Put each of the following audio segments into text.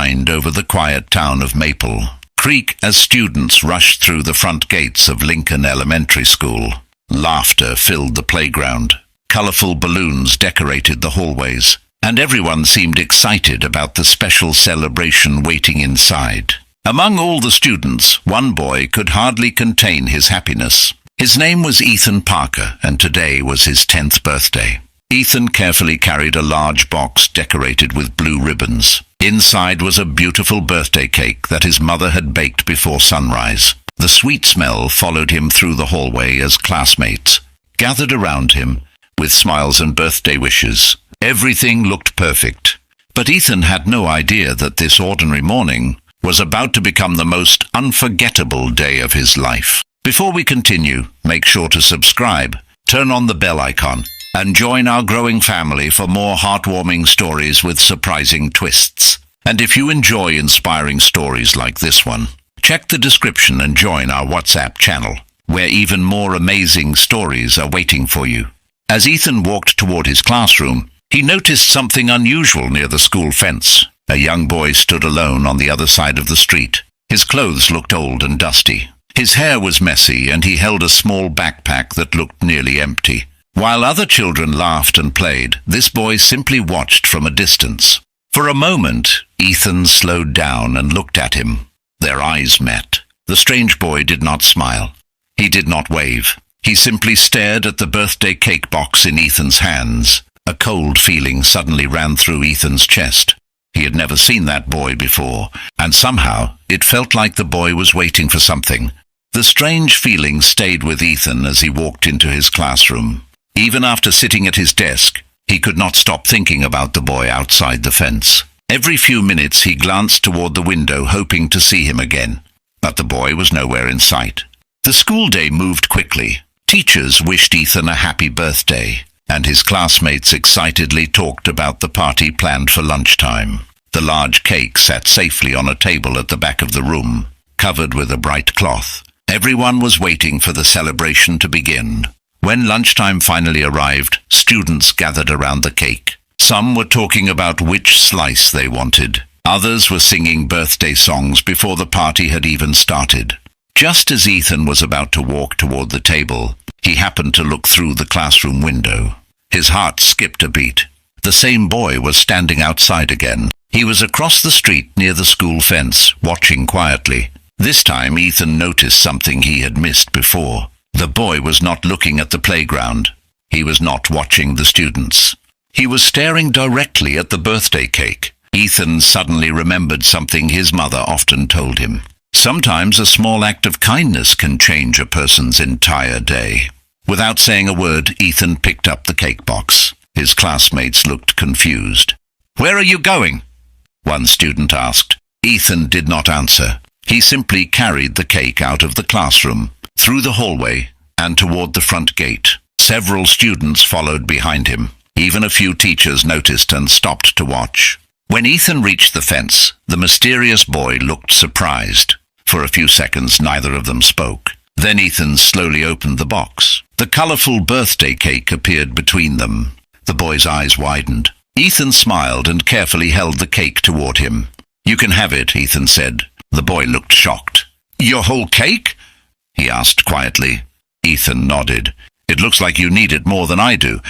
mind over the quiet town of Maple Creek as students rushed through the front gates of Lincoln Elementary School. Laughter filled the playground. Colorful balloons decorated the hallways, and everyone seemed excited about the special celebration waiting inside. Among all the students, one boy could hardly contain his happiness. His name was Ethan Parker, and today was his 10th birthday. Ethan carefully carried a large box decorated with blue ribbons. Inside was a beautiful birthday cake that his mother had baked before sunrise. The sweet smell followed him through the hallway as classmates gathered around him with smiles and birthday wishes. Everything looked perfect, but Ethan had no idea that this ordinary morning was about to become the most unforgettable day of his life. Before we continue, make sure to subscribe, turn on the bell icon, and join our growing family for more heartwarming stories with surprising twists. And if you enjoy inspiring stories like this one, check the description and join our WhatsApp channel, where even more amazing stories are waiting for you. As Ethan walked toward his classroom, he noticed something unusual near the school fence. A young boy stood alone on the other side of the street. His clothes looked old and dusty. His hair was messy, and he held a small backpack that looked nearly empty. While other children laughed and played, this boy simply watched from a distance. For a moment, Ethan slowed down and looked at him. Their eyes met. The strange boy did not smile. He did not wave. He simply stared at the birthday cake box in Ethan's hands. A cold feeling suddenly ran through Ethan's chest. He had never seen that boy before, and somehow it felt like the boy was waiting for something. The strange feeling stayed with Ethan as he walked into his classroom. Even after sitting at his desk, he could not stop thinking about the boy outside the fence. Every few minutes he glanced toward the window, hoping to see him again, but the boy was nowhere in sight. The school day moved quickly. Teachers wished Ethan a happy birthday, and his classmates excitedly talked about the party planned for lunchtime. The large cake sat safely on a table at the back of the room, covered with a bright cloth. Everyone was waiting for the celebration to begin. When lunchtime finally arrived, students gathered around the cake. Some were talking about which slice they wanted. Others were singing birthday songs before the party had even started. Just as Ethan was about to walk toward the table, he happened to look through the classroom window. His heart skipped a beat. The same boy was standing outside again. He was across the street near the school fence, watching quietly. This time Ethan noticed something he had missed before. The boy was not looking at the playground. He was not watching the students. He was staring directly at the birthday cake. Ethan suddenly remembered something his mother often told him. Sometimes a small act of kindness can change a person's entire day. Without saying a word, Ethan picked up the cake box. His classmates looked confused. "Where are you going?" one student asked. Ethan did not answer. He simply carried the cake out of the classroom, through the hallway, and toward the front gate. Several students followed behind him. Even a few teachers noticed and stopped to watch. When Ethan reached the fence, the mysterious boy looked surprised. For a few seconds, neither of them spoke. Then Ethan slowly opened the box. The colorful birthday cake appeared between them. The boy's eyes widened. Ethan smiled and carefully held the cake toward him. "You can have it," Ethan said. The boy looked shocked. "Your whole cake?" he asked quietly. Ethan nodded. "It looks like you need it more than I do."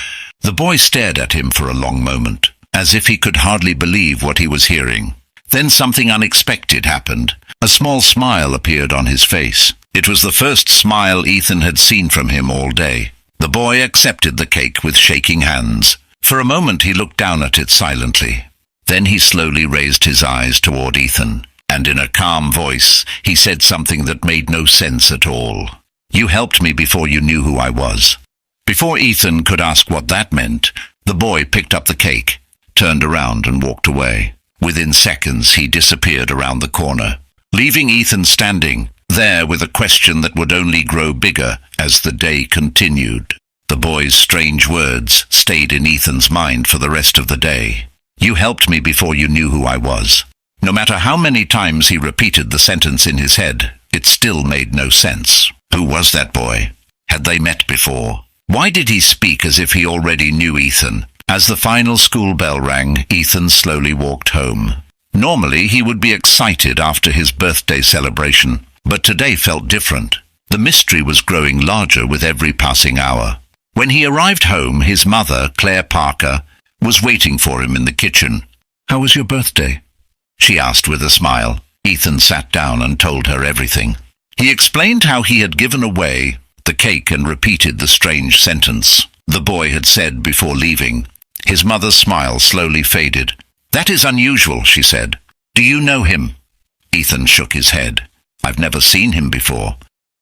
The boy stared at him for a long moment, as if he could hardly believe what he was hearing. Then something unexpected happened. A small smile appeared on his face. It was the first smile Ethan had seen from him all day. The boy accepted the cake with shaking hands. For a moment he looked down at it silently. Then he slowly raised his eyes toward Ethan, and in a calm voice he said something that made no sense at all. "You helped me before you knew who I was." Before Ethan could ask what that meant, the boy picked up the cake, turned around and walked away. Within seconds he disappeared around the corner, leaving Ethan standing there with a question that would only grow bigger as the day continued. The boy's strange words stayed in Ethan's mind for the rest of the day. "You helped me before you knew who I was." No matter how many times he repeated the sentence in his head, it still made no sense. Who was that boy? Had they met before? Why did he speak as if he already knew Ethan? As the final school bell rang, Ethan slowly walked home. Normally, he would be excited after his birthday celebration, but today felt different. The mystery was growing larger with every passing hour. When he arrived home, his mother, Claire Parker, was waiting for him in the kitchen. "How was your birthday?" she asked with a smile. Ethan sat down and told her everything. He explained how he had given away the cake and repeated the strange sentence the boy had said before leaving. His mother's smile slowly faded. "That is unusual," she said. "Do you know him?" Ethan shook his head. "I've never seen him before."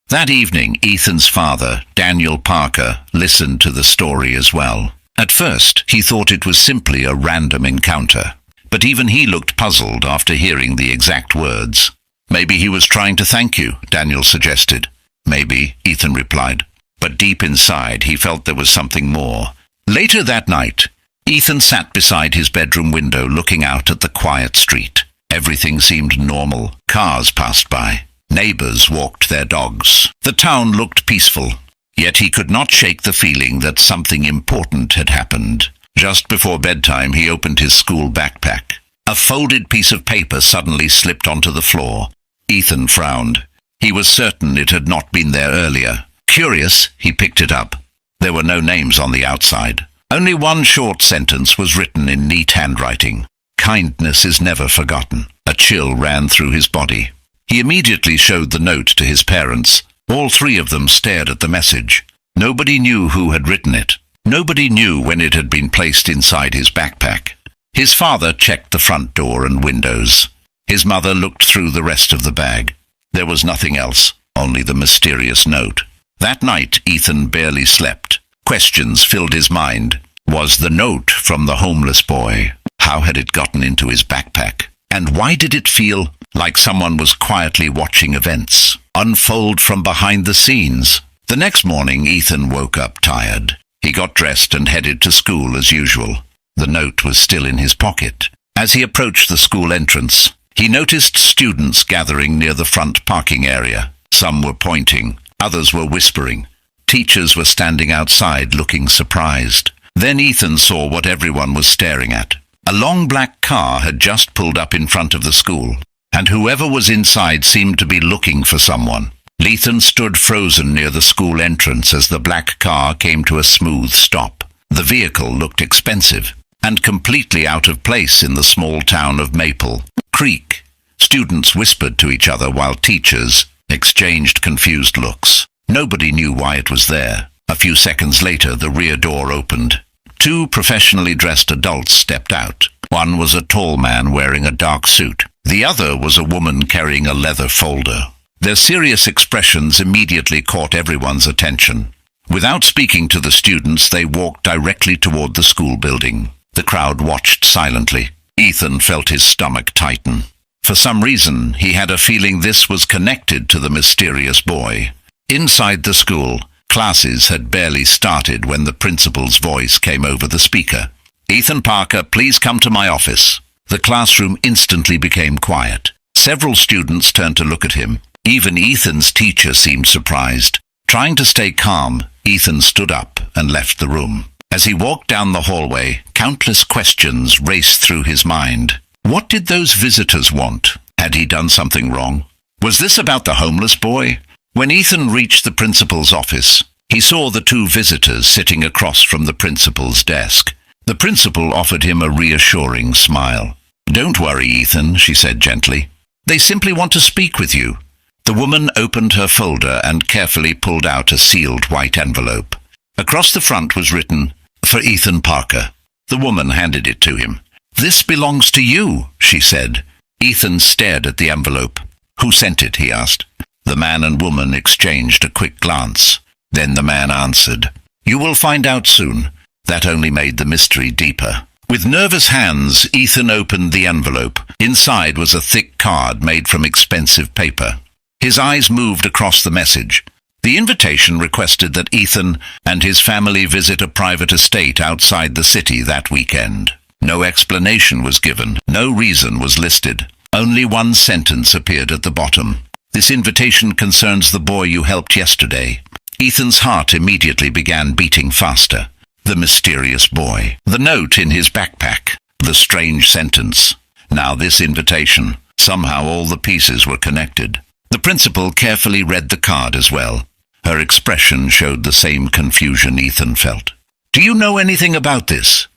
That evening, Ethan's father, Daniel Parker, listened to the story as well. At first, he thought it was simply a random encounter, but even he looked puzzled after hearing the exact words. "Maybe he was trying to thank you," Daniel suggested. "Maybe," Ethan replied. But deep inside, he felt there was something more. Later that night, Ethan sat beside his bedroom window looking out at the quiet street. Everything seemed normal. Cars passed by. Neighbors walked their dogs. The town looked peaceful. Yet he could not shake the feeling that something important had happened. Just before bedtime, he opened his school backpack. A folded piece of paper suddenly slipped onto the floor. Ethan frowned. He was certain it had not been there earlier. Curious, he picked it up. There were no names on the outside. Only one short sentence was written in neat handwriting. "Kindness is never forgotten." A chill ran through his body. He immediately showed the note to his parents. All three of them stared at the message. Nobody knew who had written it. Nobody knew when it had been placed inside his backpack. His father checked the front door and windows. His mother looked through the rest of the bag. There was nothing else, only the mysterious note. That night, Ethan barely slept. Questions filled his mind. Was the note from the homeless boy? How had it gotten into his backpack? And why did it feel like someone was quietly watching events unfold from behind the scenes? The next morning, Ethan woke up tired. He got dressed and headed to school as usual. The note was still in his pocket. As he approached the school entrance, he noticed students gathering near the front parking area. Some were pointing, others were whispering. Teachers were standing outside looking surprised. Then Ethan saw what everyone was staring at. A long black car had just pulled up in front of the school, and whoever was inside seemed to be looking for someone. Ethan stood frozen near the school entrance as the black car came to a smooth stop. The vehicle looked expensive and completely out of place in the small town of Maple Creek. Students whispered to each other while teachers exchanged confused looks. Nobody knew why it was there. A few seconds later, the rear door opened. Two professionally dressed adults stepped out. One was a tall man wearing a dark suit. The other was a woman carrying a leather folder. Their serious expressions immediately caught everyone's attention. Without speaking to the students, they walked directly toward the school building. The crowd watched silently. Ethan felt his stomach tighten. For some reason, he had a feeling this was connected to the mysterious boy. Inside the school, classes had barely started when the principal's voice came over the speaker. "Ethan Parker, please come to my office." The classroom instantly became quiet. Several students turned to look at him. Even Ethan's teacher seemed surprised. Trying to stay calm, Ethan stood up and left the room. As he walked down the hallway, countless questions raced through his mind. What did those visitors want? Had he done something wrong? Was this about the homeless boy? When Ethan reached the principal's office, he saw the two visitors sitting across from the principal's desk. The principal offered him a reassuring smile. "Don't worry, Ethan," she said gently. "They simply want to speak with you." The woman opened her folder and carefully pulled out a sealed white envelope. Across the front was written, "For Ethan Parker." The woman handed it to him. "This belongs to you," she said. Ethan stared at the envelope. "Who sent it?" he asked. The man and woman exchanged a quick glance. Then the man answered, "You will find out soon." That only made the mystery deeper. With nervous hands, Ethan opened the envelope. Inside was a thick card made from expensive paper. His eyes moved across the message. The invitation requested that Ethan and his family visit a private estate outside the city that weekend. No explanation was given. No reason was listed. Only one sentence appeared at the bottom. "This invitation concerns the boy you helped yesterday." Ethan's heart immediately began beating faster. The mysterious boy. The note in his backpack. The strange sentence. Now this invitation. Somehow all the pieces were connected. The principal carefully read the card as well. Her expression showed the same confusion Ethan felt. "Do you know anything about this?"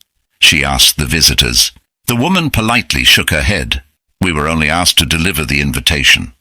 she asked the visitors. The woman politely shook her head. "We were only asked to deliver the invitation."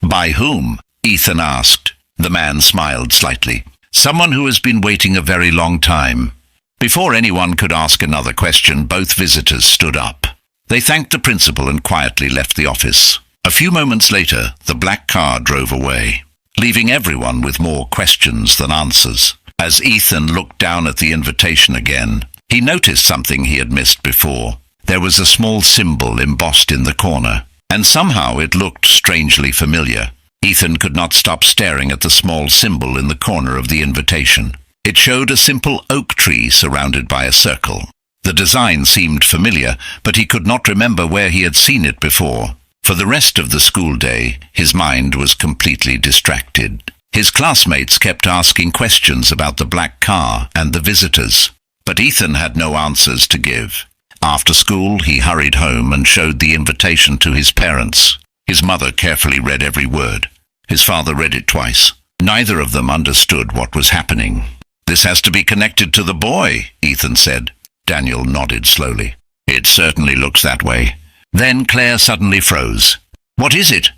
"By whom?" Ethan asked. The man smiled slightly. "Someone who has been waiting a very long time." Before anyone could ask another question, both visitors stood up. They thanked the principal and quietly left the office. A few moments later, the black car drove away, leaving everyone with more questions than answers. As Ethan looked down at the invitation again, he noticed something he had missed before. There was a small symbol embossed in the corner, and somehow it looked strangely familiar. Ethan could not stop staring at the small symbol in the corner of the invitation. It showed a simple oak tree surrounded by a circle. The design seemed familiar, but he could not remember where he had seen it before. For the rest of the school day, his mind was completely distracted. His classmates kept asking questions about the black car and the visitors, but Ethan had no answers to give. After school, he hurried home and showed the invitation to his parents. His mother carefully read every word. His father read it twice. Neither of them understood what was happening. "This has to be connected to the boy," Ethan said. Daniel nodded slowly. "It certainly looks that way." Then Claire suddenly froze. "What is it?"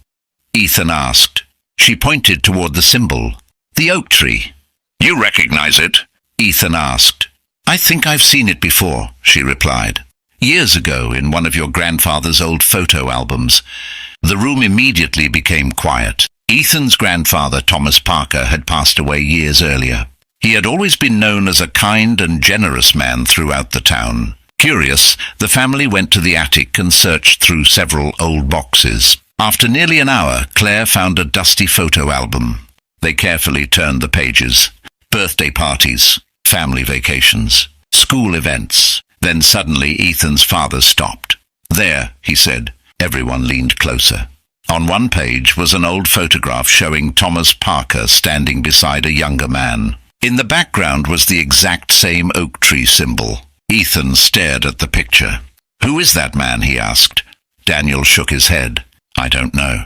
Ethan asked. She pointed toward the symbol. "The oak tree." "You recognize it?" Ethan asked. "I think I've seen it before," she replied. "Years ago, in one of your grandfather's old photo albums." The room immediately became quiet. Ethan's grandfather, Thomas Parker, had passed away years earlier. He had always been known as a kind and generous man throughout the town. Curious, the family went to the attic and searched through several old boxes. After nearly an hour, Claire found a dusty photo album. They carefully turned the pages. Birthday parties, family vacations, school events. Then suddenly Ethan's father stopped. "There," he said. Everyone leaned closer. On one page was an old photograph showing Thomas Parker standing beside a younger man. In the background was the exact same oak tree symbol. Ethan stared at the picture. "Who is that man?" he asked. Daniel shook his head. "I don't know."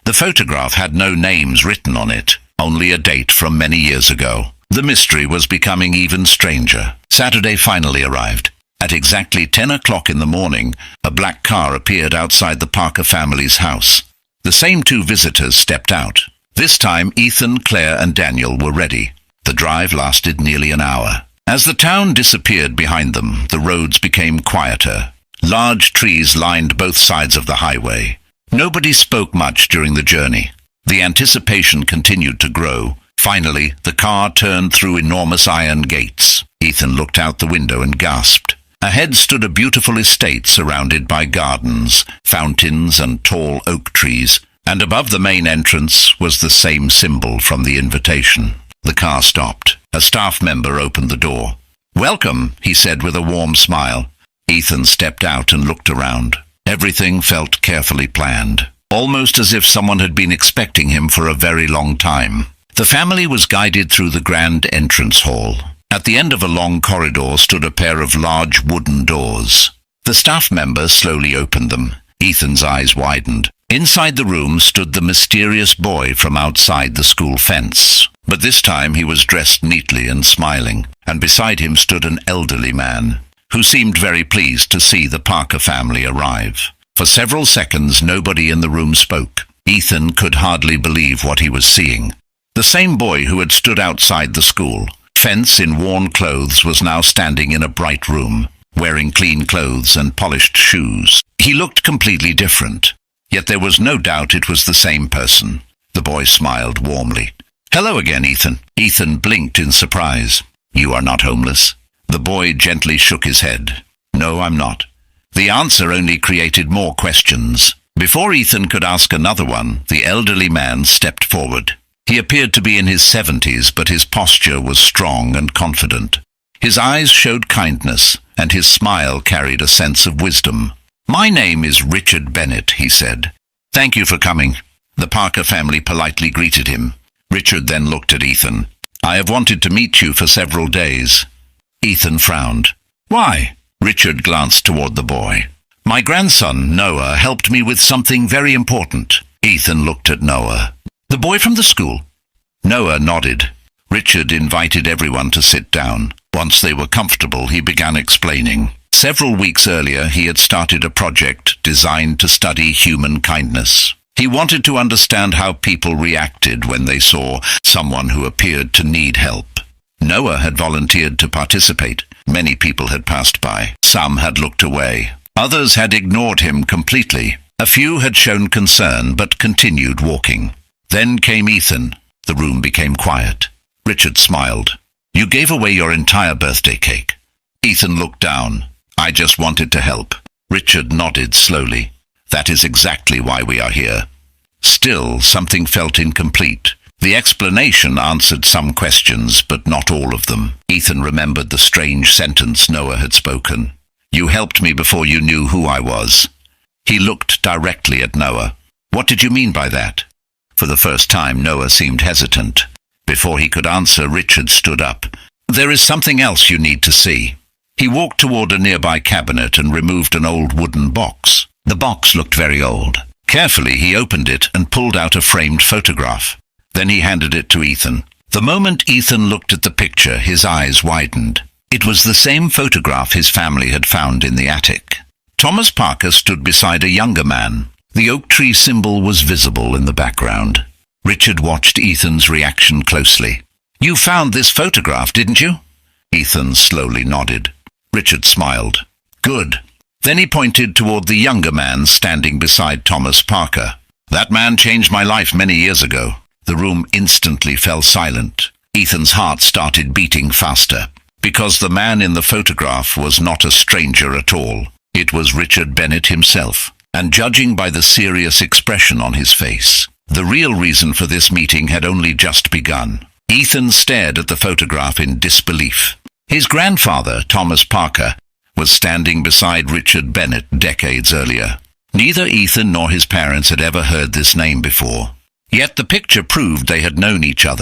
The photograph had no names written on it, only a date from many years ago. The mystery was becoming even stranger. Saturday finally arrived. At exactly 10 o'clock in the morning, a black car appeared outside the Parker family's house. The same two visitors stepped out. This time, Ethan, Claire, and Daniel were ready. The drive lasted nearly an hour. As the town disappeared behind them, the roads became quieter. Large trees lined both sides of the highway. Nobody spoke much during the journey. The anticipation continued to grow. Finally, the car turned through enormous iron gates. Ethan looked out the window and gasped. Ahead stood a beautiful estate surrounded by gardens, fountains, and tall oak trees, and above the main entrance was the same symbol from the invitation. The car stopped. A staff member opened the door. "Welcome," he said with a warm smile. Ethan stepped out and looked around. Everything felt carefully planned, almost as if someone had been expecting him for a very long time. The family was guided through the grand entrance hall. At the end of a long corridor stood a pair of large wooden doors. The staff member slowly opened them. Ethan's eyes widened. Inside the room stood the mysterious boy from outside the school fence. But this time he was dressed neatly and smiling, and beside him stood an elderly man, who seemed very pleased to see the Parker family arrive. For several seconds nobody in the room spoke. Ethan could hardly believe what he was seeing. The same boy who had stood outside the school fence in worn clothes was now standing in a bright room, wearing clean clothes and polished shoes. He looked completely different, yet there was no doubt it was the same person. The boy smiled warmly. "Hello again, Ethan." Ethan blinked in surprise. "You are not homeless?" The boy gently shook his head. "No, I'm not." The answer only created more questions. Before Ethan could ask another one, the elderly man stepped forward. He appeared to be in his 70s, but his posture was strong and confident. His eyes showed kindness, and his smile carried a sense of wisdom. "My name is Richard Bennett," he said. "Thank you for coming." The Parker family politely greeted him. Richard then looked at Ethan. "I have wanted to meet you for several days." Ethan frowned. "Why?" Richard glanced toward the boy. My grandson, Noah, helped me with something very important. Ethan looked at Noah. The boy from the school? Noah nodded. Richard invited everyone to sit down. Once they were comfortable, he began explaining. Several weeks earlier, he had started a project designed to study human kindness. He wanted to understand how people reacted when they saw someone who appeared to need help. Noah had volunteered to participate. Many people had passed by. Some had looked away. Others had ignored him completely. A few had shown concern but continued walking. Then came Ethan. The room became quiet. Richard smiled. You gave away your entire birthday cake. Ethan looked down. I just wanted to help. Richard nodded slowly. That is exactly why we are here. Still, something felt incomplete. The explanation answered some questions, but not all of them. Ethan remembered the strange sentence Noah had spoken. You helped me before you knew who I was. He looked directly at Noah. What did you mean by that? For the first time, Noah seemed hesitant. Before he could answer, Richard stood up. There is something else you need to see. He walked toward a nearby cabinet and removed an old wooden box. The box looked very old. Carefully, he opened it and pulled out a framed photograph. Then he handed it to Ethan. The moment Ethan looked at the picture, his eyes widened. It was the same photograph his family had found in the attic. Thomas Parker stood beside a younger man. The oak tree symbol was visible in the background. Richard watched Ethan's reaction closely. You found this photograph, didn't you? Ethan slowly nodded. Richard smiled. Good. Then he pointed toward the younger man standing beside Thomas Parker. That man changed my life many years ago. The room instantly fell silent. Ethan's heart started beating faster. Because the man in the photograph was not a stranger at all. It was Richard Bennett himself. And judging by the serious expression on his face, the real reason for this meeting had only just begun. Ethan stared at the photograph in disbelief. His grandfather, Thomas Parker, was standing beside Richard Bennett decades earlier. Neither Ethan nor his parents had ever heard this name before. Yet the picture proved they had known each other.